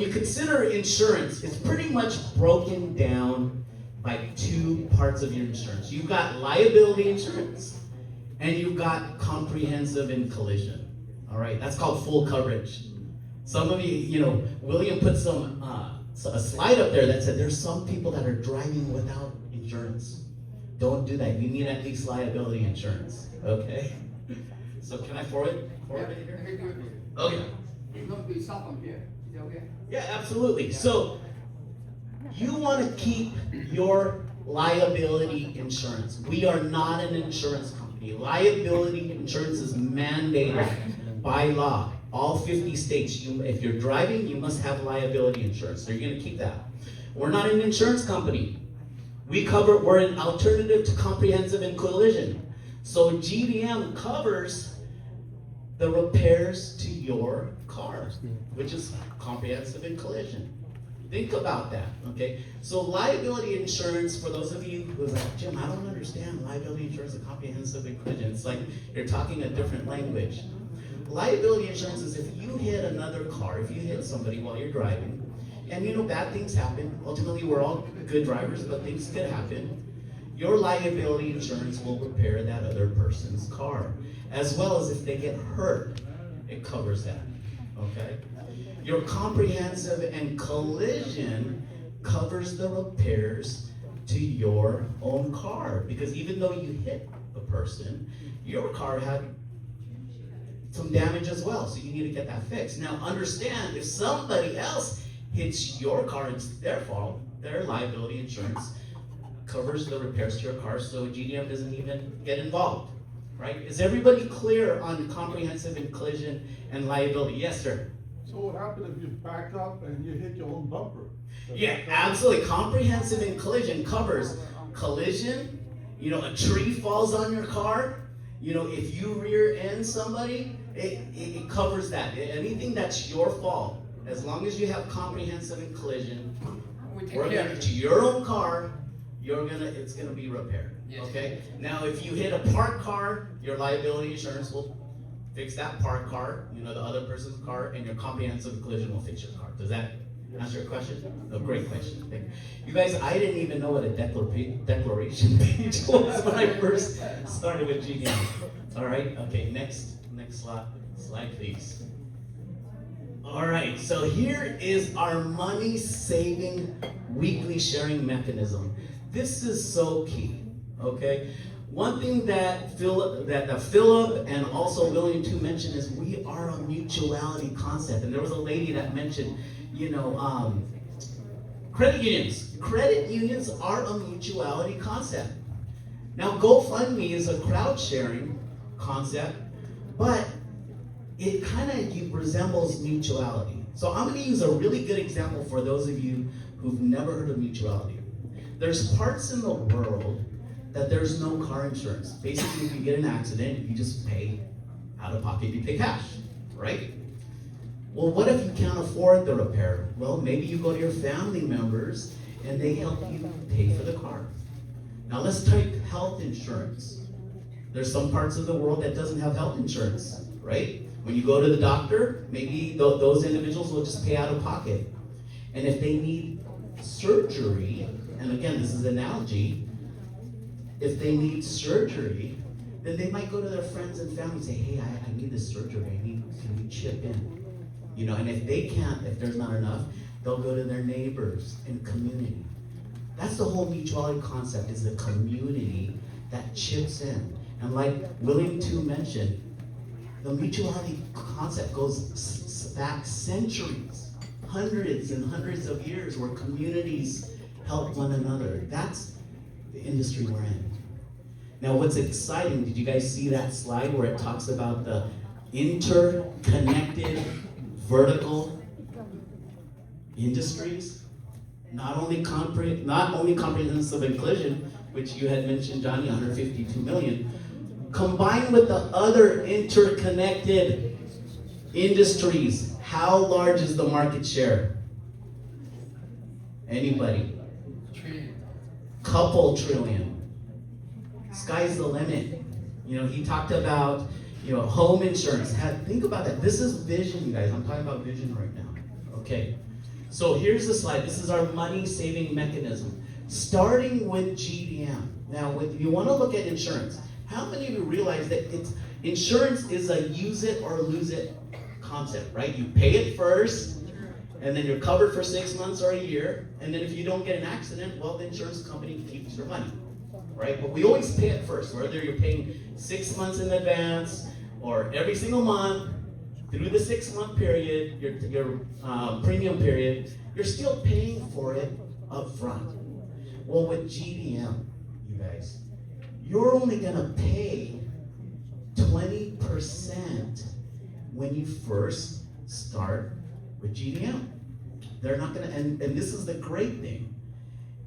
You consider insurance, it's pretty much broken down by two parts of your insurance. You've got liability insurance and you've got comprehensive and collision. All right, that's called full coverage. Some of you, William put a slide up there that said there's some people that are driving without insurance. Don't do that. You need at least liability insurance. Okay? So can I forward it here? Okay. It's going to be stop from here. Is it okay? Yeah, absolutely. So you want to keep your liability insurance. We are not an insurance company. Liability insurance is mandated by law. All 50 states, if you're driving, you must have liability insurance. So you're going to keep that. We're not an insurance company. We're an alternative to comprehensive and collision. So GDM covers the repairs to your car, which is comprehensive and collision. Think about that, okay? So liability insurance, for those of you who are like, Jim, I don't understand liability insurance and comprehensive and collision. It's like you're talking a different language. Liability insurance is if you hit another car, if you hit somebody while you're driving, and bad things happen. Ultimately, we're all good drivers, but things could happen. Your liability insurance will repair that other person's car, as well as if they get hurt, it covers that, okay? Your comprehensive and collision covers the repairs to your own car, because even though you hit the person, your car had some damage as well, so you need to get that fixed. Now understand, if somebody else hits your car, it's their fault. Their liability insurance covers the repairs to your car, so GDM doesn't even get involved, right? Is everybody clear on comprehensive and collision and liability? Yes, sir. So what happens if you back up and you hit your own bumper? Yeah, absolutely. Comprehensive and collision covers collision, a tree falls on your car, if you rear end somebody, it covers that. Anything that's your fault, as long as you have comprehensive and collision, to your own car, it's gonna be repaired. Yes. Okay? Now if you hit a parked car, your liability insurance will fix that parked car, the other person's car, and your comprehensive collision will fix your car. Does that answer your question? A great question. Thank you. You guys, I didn't even know what a declaration page was when I first started with GDM. All right, okay, next slide please. All right, so here is our money saving weekly sharing mechanism. This is so key, okay? One thing that Philip and also William too mentioned is we are a mutuality concept. And there was a lady that mentioned, credit unions. Credit unions are a mutuality concept. Now GoFundMe is a crowd sharing concept, but it kind of resembles mutuality. So I'm going to use a really good example for those of you who've never heard of mutuality. There's parts in the world that there's no car insurance. Basically, if you get in an accident, you just pay out of pocket, you pay cash, right? Well, what if you can't afford the repair? Well, maybe you go to your family members and they help you pay for the car. Now let's type health insurance. There's some parts of the world that doesn't have health insurance, right? When you go to the doctor, maybe those individuals will just pay out of pocket. And if they need surgery, and again, this is an analogy, if they need surgery, then they might go to their friends and family and say, hey, I need this surgery, can you chip in? And if they can't, if there's not enough, they'll go to their neighbors and community. That's the whole mutuality concept, is the community that chips in. And like William too mentioned, the mutuality concept goes back centuries, hundreds and hundreds of years, where communities help one another. That's the industry we're in. Now what's exciting, did you guys see that slide where it talks about the interconnected vertical industries? Not only comprehensive and collision, which you had mentioned, Johnny, 152 million, combined with the other interconnected industries. How large is the market share? Anybody? Couple trillion. Sky's the limit. He talked about, home insurance. Think about that. This is vision, you guys. I'm talking about vision right now. Okay. So here's the slide. This is our money saving mechanism. Starting with GDM. Now, if you want to look at insurance, how many of you realize that insurance is a use it or lose it concept, right? You pay it first, and then you're covered for 6 months or a year, and then if you don't get an accident, well, the insurance company keeps your money, right? But we always pay it first, whether you're paying 6 months in advance or every single month through the 6-month period, your premium period, you're still paying for it up front. Well, with GDM, you guys, you're only gonna pay 20% when you first start with GDM. They're not gonna, and this is the great thing,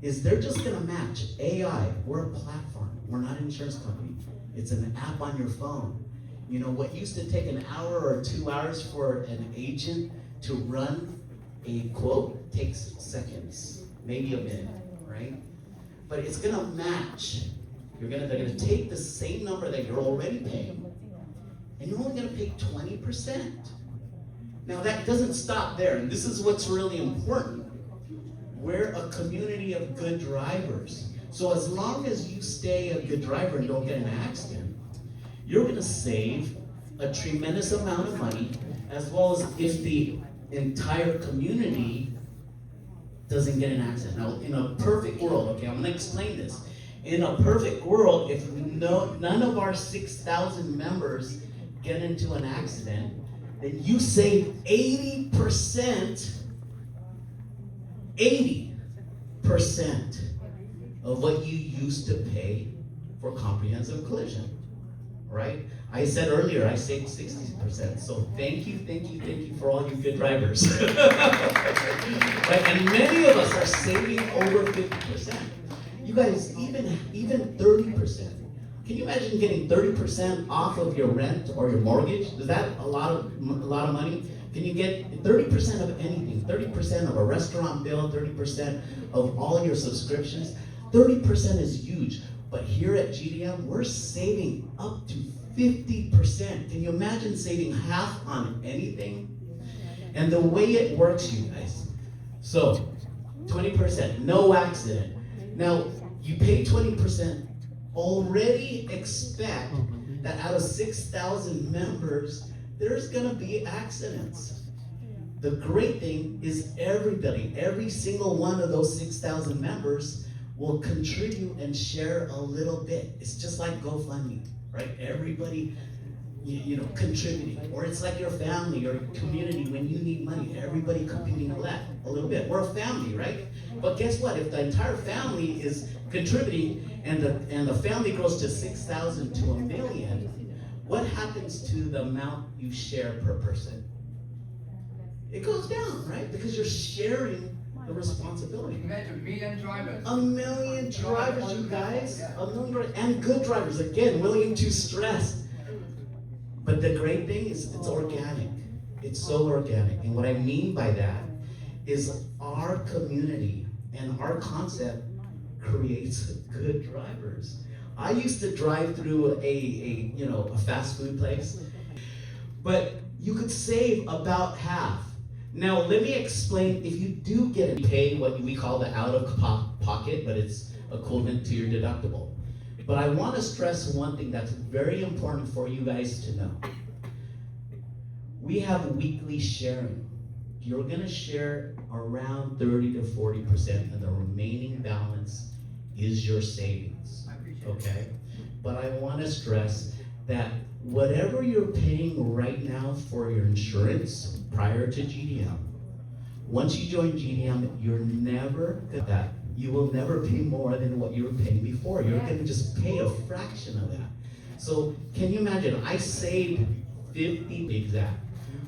is they're just gonna match AI. We're a platform, we're not an insurance company. It's an app on your phone. You know, what used to take an hour or 2 hours for an agent to run a quote takes seconds, maybe a minute, right? But it's gonna match. They're gonna take the same number that you're already paying, and you're only gonna pay 20%. Now that doesn't stop there, and this is what's really important. We're a community of good drivers. So as long as you stay a good driver and don't get in an accident, you're gonna save a tremendous amount of money, as well as if the entire community doesn't get in an accident. Now, in a perfect world, okay, I'm gonna explain this. In a perfect world, if none of our 6,000 members get into an accident, then you save 80% of what you used to pay for comprehensive collision, right? I said earlier, I saved 60%. So thank you for all you good drivers. Right? And many of us are saving over 50%. You guys, even 30%. Can you imagine getting 30% off of your rent or your mortgage? Is that a lot of money? Can you get 30% of anything? 30% of a restaurant bill, 30% of all your subscriptions? 30% is huge. But here at GDM, we're saving up to 50%. Can you imagine saving half on anything? And the way it works, you guys. So, 20%, no accident. Now, you pay 20%, already expect that out of 6,000 members, there's gonna be accidents. The great thing is everybody, every single one of those 6,000 members will contribute and share a little bit. It's just like GoFundMe, right? Everybody, you know, contributing. Or it's like your family or community when you need money, everybody contributing a little bit. We're a family, right? But guess what? If the entire family is contributing and the family grows to 6,000 to 1 million, what happens to the amount you share per person? It goes down, right? Because you're sharing the responsibility. Imagine 1 million drivers. 1 million drivers, you guys. 1 million drivers, and good drivers, again, willing to stress. But the great thing is it's organic. It's so organic. And what I mean by that is our community and our concept creates good drivers. I used to drive through a fast food place, but you could save about half. Now let me explain. If you do get to pay what we call the out of pocket, but it's equivalent to your deductible. But I want to stress one thing that's very important for you guys to know. We have weekly sharing. You're gonna share around 30 to 40%, and the remaining balance is your savings, okay? But I wanna stress that whatever you're paying right now for your insurance prior to GDM, once you join GDM, you will never pay more than what you were paying before. You're gonna just pay a fraction of that. So can you imagine, I saved 50 exact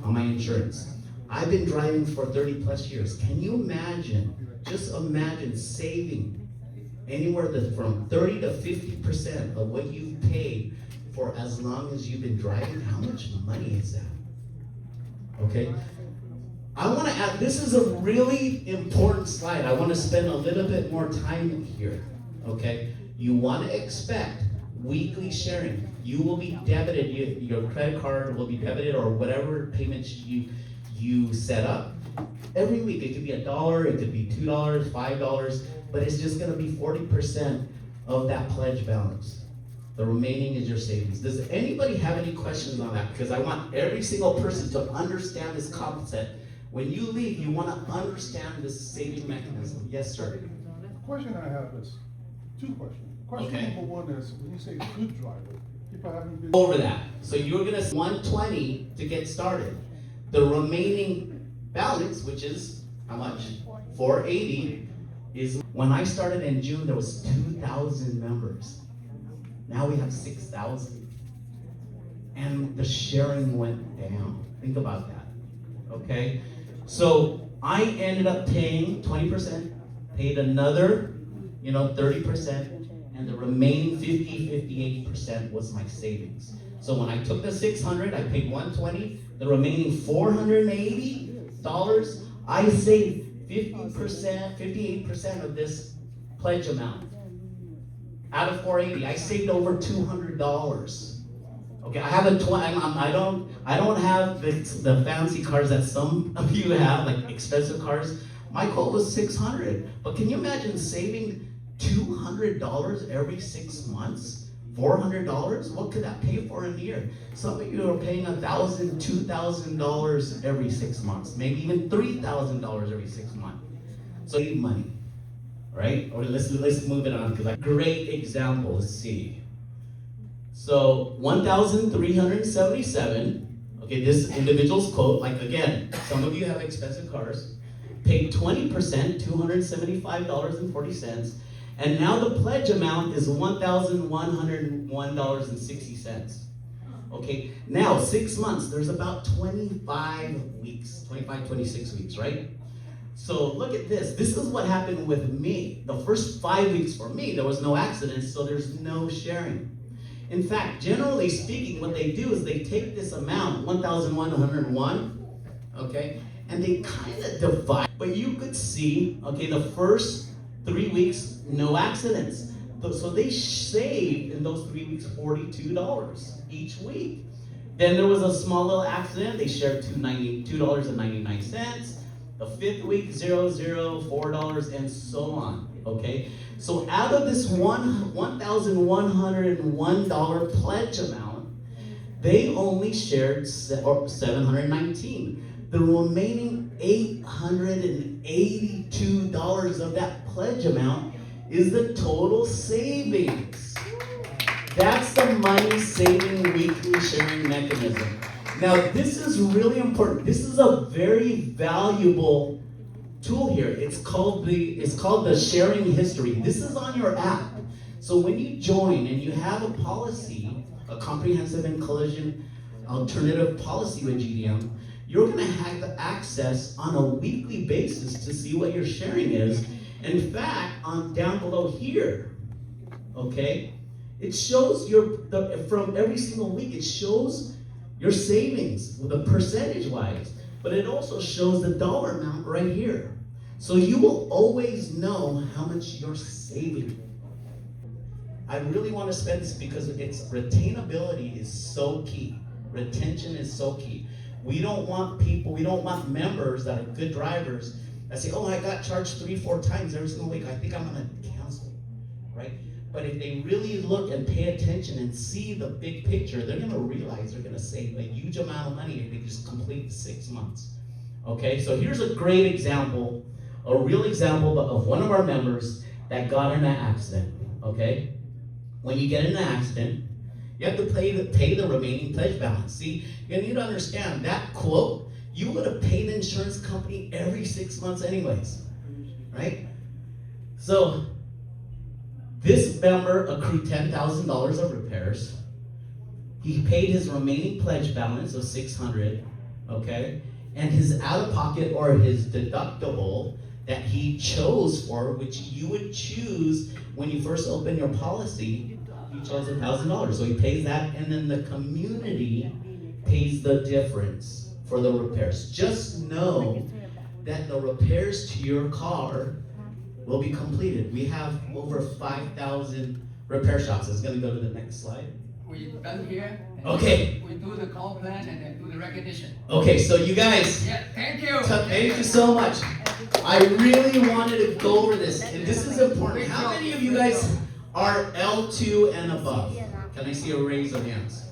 on my insurance. I've been driving for 30 plus years. Can you imagine, just imagine saving anywhere from 30 to 50% of what you've paid for as long as you've been driving? How much money is that? Okay? I want to add, this is a really important slide. I want to spend a little bit more time here, okay? You want to expect weekly sharing. You will be debited, your credit card will be debited, or whatever payments you you set up. Every week, it could be $1, it could be $2, $5, but it's just gonna be 40% of that pledge balance. The remaining is your savings. Does anybody have any questions on that? Because I want every single person to understand this concept. When you leave, you wanna understand this saving mechanism. Yes, sir. The question I have is, two questions. Question Okay. number one is, when you say good driver, people haven't been. Over that. So you're gonna 120 to get started. The remaining balance, which is how much? 480, is when I started in June, there was 2,000 members. Now we have 6,000. And the sharing went down. Think about that. Okay? So I ended up paying 20%, paid another, 30%, and the remaining 58% was my savings. So when I took the 600, I paid 120, the remaining $480, I saved 50%, 58% of this pledge amount. Out of 480, I saved over $200. Okay, I have I don't have the fancy cars that some of you have, like expensive cars. My quote was 600, but can you imagine saving $200 every 6 months? $400? What could that pay for in a year? Some of you are paying $1,000, $2,000 every 6 months, maybe even $3,000 every 6 months. So save money, right? Or let's move it on, because great example. Let's see. So 1,377. Okay, this individual's quote. Like again, some of you have expensive cars. Paid 20%, $275.40. And now the pledge amount is $1,101.60. Okay, now 6 months, there's about 25 weeks, 25, 26 weeks, right? So look at this. This is what happened with me. The first 5 weeks for me, there was no accidents, so there's no sharing. In fact, generally speaking, what they do is they take this amount, 1,101, okay, and they kind of divide. But you could see, okay, the first 3 weeks, no accidents. So they saved in those 3 weeks $42 each week. Then there was a small little accident. They shared $2.99. The 5th week, $4, and so on. Okay? So out of this $1,101 pledge amount, they only shared $719. The remaining $882 of that pledge amount is the total savings. That's the money saving weekly sharing mechanism. Now, this is really important. This is a very valuable tool here. It's called the sharing history. This is on your app. So when you join and you have a policy, a comprehensive and collision alternative policy with GDM, you're going to have access on a weekly basis to see what your sharing is. In fact, down below here, okay, it shows from every single week, it shows your savings, the percentage-wise, but it also shows the dollar amount right here. So you will always know how much you're saving. I really want to spend this because retainability is so key. Retention is so key. We don't want members that are good drivers that say, oh, I got charged 3-4 times every single week. I think I'm going to cancel, right? But if they really look and pay attention and see the big picture, they're going to realize they're going to save a huge amount of money if they just complete 6 months. Okay, so here's a great example, a real example of one of our members that got in an accident. Okay, when you get in an accident, you have to pay the remaining pledge balance. See, you need to understand that quote, you would have paid the insurance company every 6 months anyways, right? So this member accrued $10,000 of repairs. He paid his remaining pledge balance of $600, okay? And his out-of-pocket or his deductible that he chose for, which you would choose when you first open your policy, he chose $1,000. So he pays that, and then the community pays the difference for the repairs. Just know that the repairs to your car will be completed. We have over 5,000 repair shops. It's going to go to the next slide. we done here. and Okay. We do the call plan and then do the recognition. Okay, so you guys, Yeah, thank you. thank you so much. I really wanted to go over this, and this is important. How many of you guys are L2 and above? Can I see a raise of hands?